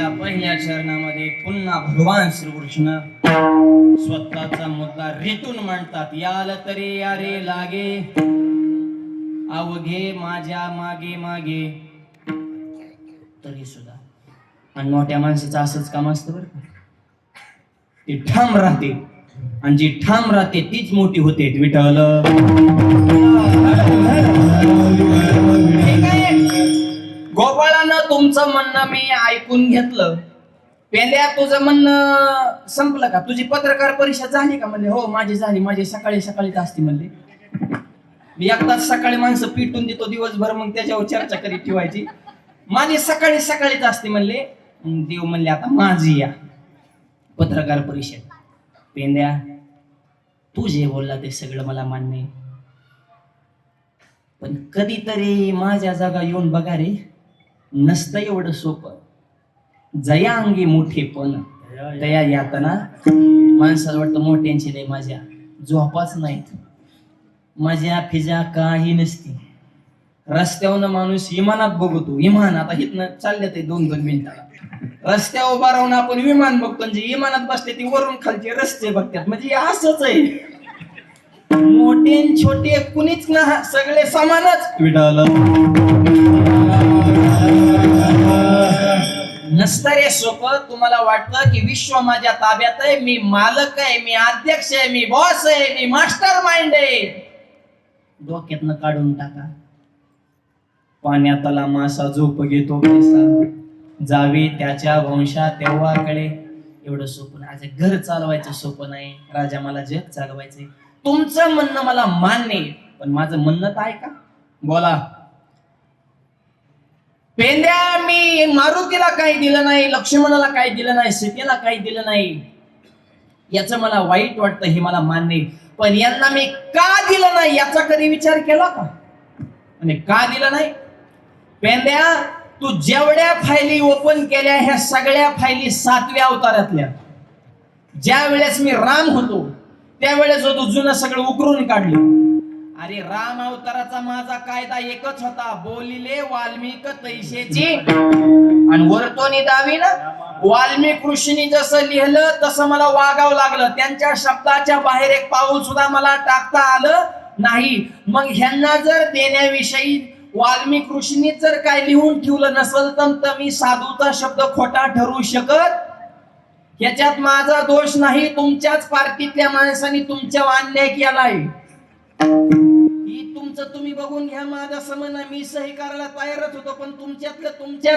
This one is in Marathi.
गीतेच्या पहिल्या चरणामध्ये पुन्हा भगवान श्रीकृष्ण स्वतःचा मुद्दा रेटून म्हणतात, याल तरी यारे लागे अवघे माझ्या मागे मागे. तरी सुद्धा आणि मोठ्या माणसाचं असंच काम असतं बरं का, ती ठाम राहते आणि जी ठाम राहते तीच मोठी होते. विठ्ठल गोपाळानं तुमचं म्हणणं मी ऐकून घेतलं. पेंड्या तुझं म्हणणं संपलं का? तुझी पत्रकार परिषद झाली का? म्हणले हो माझी झाली, माझी सकाळी सकाळीच असते म्हणले. मी एकदाच सकाळी माणसं पिटून देतो दिवसभर, मग त्याच्यावर चर्चा करीत ठेवायची. माझी सकाळी सकाळीच असते म्हणले. देव म्हणले आता माझी या पत्रकार परिषद. पेंद्या तू जे बोलला ते सगळं मला मान्य आहे, पण कधीतरी माझ्या जागा येऊन बघा रे, नसतं एवढं सोपं. जया अंगी मोठेपण दया यातना. माणसाला वाटतं मोठ्यांची लय माझ्या झोपाच नाहीत, माझ्या फिजा काही नसती. रस्त्यावरनं माणूस इमानात बघतो. इमान आता इथनं चालले ते 2-2 मिनिटाला रस्त्यावर उभा राहून आपण विमान बघतो, म्हणजे इमानात बसले ती वरून खालचे रस्ते बघतात. म्हणजे असंच आहे, मोठे छोटे कुणीच ना, सगळे समानच. विठाला नसतं रे सोपं. तुम्हाला वाटतं की विश्व माझ्या ताब्यात आहे, मी मालक आहे, मी अध्यक्ष आहे, मी बॉस आहे, मी मास्टर माइंड आहे. डोक्यातनं काढून टाका. पाण्यातला मासा झोप घेतो पैसा, जावे त्याच्या वंशा तेव्हा कळे. एवढं सोपं नाही. घर चालवायचं सोपं नाही राजा, मला जग चालवायचंय. तुमचं म्हणणं मला मान्य आहे, पण माझं म्हणणं तर ऐका. बोला. पेंद्या मी मारुतीला काही दिलं नाही, लक्ष्मणाला काही दिलं नाही, सीतेला काही दिलं नाही, याचं मला वाईट वाटतं, हे मला मान्य आहे. पण यांना मी का दिलं नाही याचा कधी विचार केला का? आणि का दिलं नाही? पेंद्या तू जेवढ्या फायली ओपन केल्या, ह्या सगळ्या फायली 7व्या अवतारातल्या. ज्या वेळेस मी राम होतो त्यावेळेस होतो जुनं सगळं उकरून काढलं. अरे राम अवताराचा माझा कायदा एकच होता, बोलिले वाल्मिक तैसेची. आणि वरतोनी दावी ना, वाल्मिक ऋषींनी जसं लिहिलं तसं मला वागावं लागलं. त्यांच्या शब्दाच्या बाहेर एक पाऊल सुद्धा मला टाकता आलं नाही. मग ह्यांना जर देण्याविषयी वाल्मिक ऋषींनी जर काय लिहून ठेवलं नसल तर मी साधूचा शब्द खोटा ठरवू शकत? याच्यात माझा दोष नाही, तुमच्याच पार्टीतल्या माणसांनी तुमच्यावर अन्याय केलाय. ही तुमचं तुम्ही बघून घ्या. माझा समज मी सही करायला तयारच होतो, पण तुमच्यातलं तुमच्यात